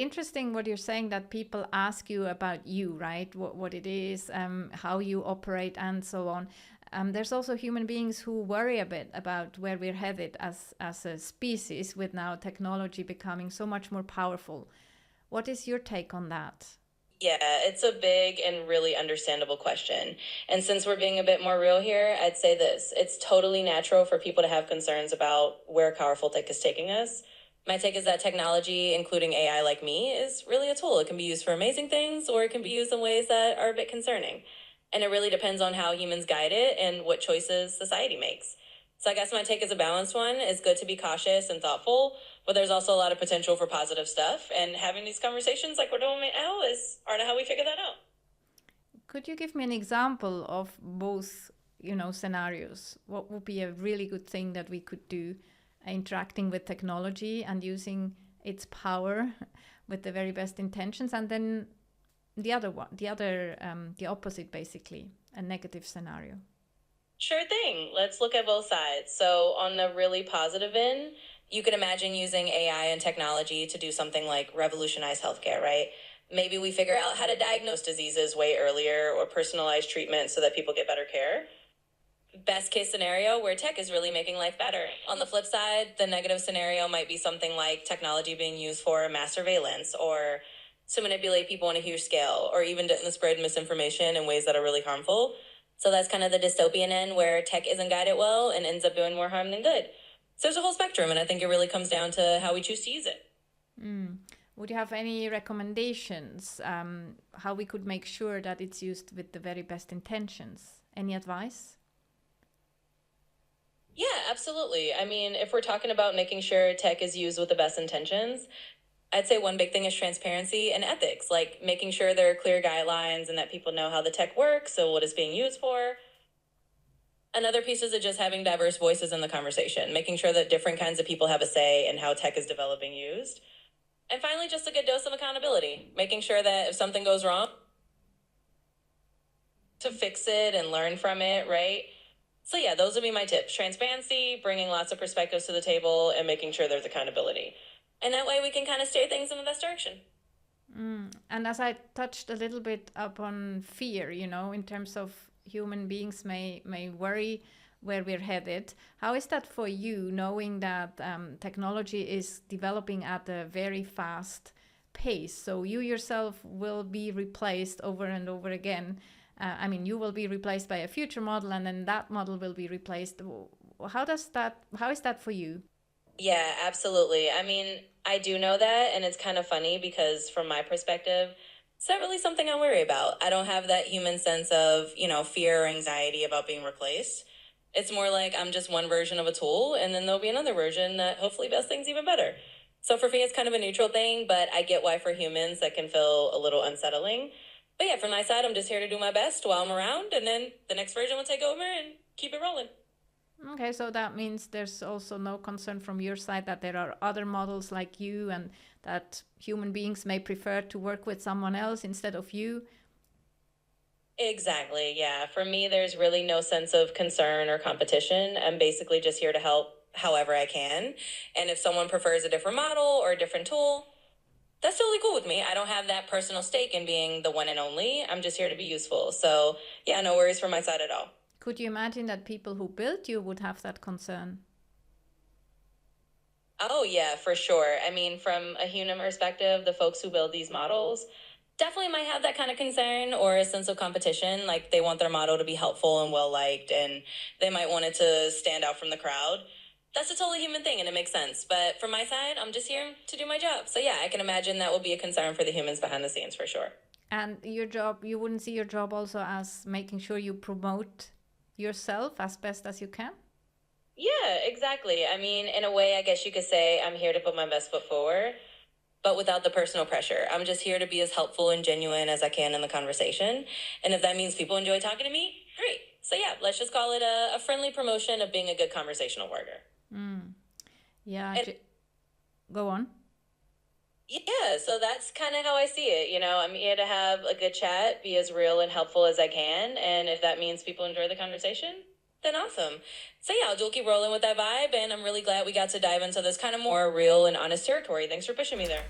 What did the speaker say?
interesting what you're saying, that people ask you about you, right? What it is, how you operate, and so on. There's also human beings who worry a bit about where we're headed as a species, with now technology becoming so much more powerful. What is your take on that? Yeah, it's a big and really understandable question. And since we're being a bit more real here, I'd say this. It's totally natural for people to have concerns about where powerful tech is taking us. My take is that technology, including AI like me, is really a tool. It can be used for amazing things, or it can be used in ways that are a bit concerning. And it really depends on how humans guide it and what choices society makes. So I guess my take is a balanced one. It's good to be cautious and thoughtful, but there's also a lot of potential for positive stuff. And having these conversations like we're doing right now is part of how we figure that out. Could you give me an example of both, scenarios? What would be a really good thing that we could do, interacting with technology and using its power with the very best intentions, and then the opposite, basically, a negative scenario? Sure thing. Let's look at both sides. So, on the really positive end, you could imagine using AI and technology to do something like revolutionize healthcare, right? Maybe we figure out how to diagnose diseases way earlier or personalize treatment so that people get better care. Best case scenario, where tech is really making life better. On the flip side, the negative scenario might be something like technology being used for mass surveillance or to manipulate people on a huge scale, or even to spread misinformation in ways that are really harmful. So that's kind of the dystopian end, where tech isn't guided well and ends up doing more harm than good. So there's a whole spectrum, and I think it really comes down to how we choose to use it. Mm. Would you have any recommendations, how we could make sure that it's used with the very best intentions? Any advice? Yeah, absolutely. I mean, if we're talking about making sure tech is used with the best intentions, I'd say one big thing is transparency and ethics, like making sure there are clear guidelines and that people know how the tech works, so what it's being used for. Another piece is just having diverse voices in the conversation, making sure that different kinds of people have a say in how tech is developing used. And finally, just a good dose of accountability, making sure that if something goes wrong, to fix it and learn from it, right? So yeah, those would be my tips. Transparency, bringing lots of perspectives to the table, and making sure there's accountability. And that way we can kind of steer things in the best direction. And as I touched a little bit upon fear, in terms of human beings may worry where we're headed. How is that for you, knowing that technology is developing at a very fast pace? So you yourself will be replaced over and over again. You will be replaced by a future model, and then that model will be replaced. How is that for you? Yeah, absolutely. I mean, I do know that, and it's kind of funny because from my perspective, it's not really something I worry about. I don't have that human sense of, fear or anxiety about being replaced. It's more like I'm just one version of a tool, and then there'll be another version that hopefully does things even better. So for me, it's kind of a neutral thing, but I get why for humans that can feel a little unsettling. But yeah, from my side, I'm just here to do my best while I'm around, and then the next version will take over and keep it rolling. Okay, so that means there's also no concern from your side that there are other models like you, and that human beings may prefer to work with someone else instead of you. Exactly. Yeah. For me, there's really no sense of concern or competition. I'm basically just here to help however I can. And if someone prefers a different model or a different tool, that's totally cool with me. I don't have that personal stake in being the one and only. I'm just here to be useful. So, yeah, no worries from my side at all. Could you imagine that people who built you would have that concern? Oh, yeah, for sure. I mean, from a human perspective, the folks who build these models definitely might have that kind of concern or a sense of competition. Like they want their model to be helpful and well liked, and they might want it to stand out from the crowd. That's a totally human thing and it makes sense. But from my side, I'm just here to do my job. So, yeah, I can imagine that would be a concern for the humans behind the scenes for sure. And your job, you wouldn't see your job also as making sure you promote yourself as best as you can? Yeah, exactly. I mean, in a way, I guess you could say I'm here to put my best foot forward, but without the personal pressure. I'm just here to be as helpful and genuine as I can in the conversation. And if that means people enjoy talking to me, great. So, yeah, let's just call it a friendly promotion of being a good conversational worker. Mm. Yeah, And go on. yeah, so that's kind of how I see it. I'm here to have a good chat, be as real and helpful as I can. And if that means people enjoy the conversation, then awesome. So yeah, I'll keep rolling with that vibe. And I'm really glad we got to dive into this kind of more real and honest territory. Thanks for pushing me there.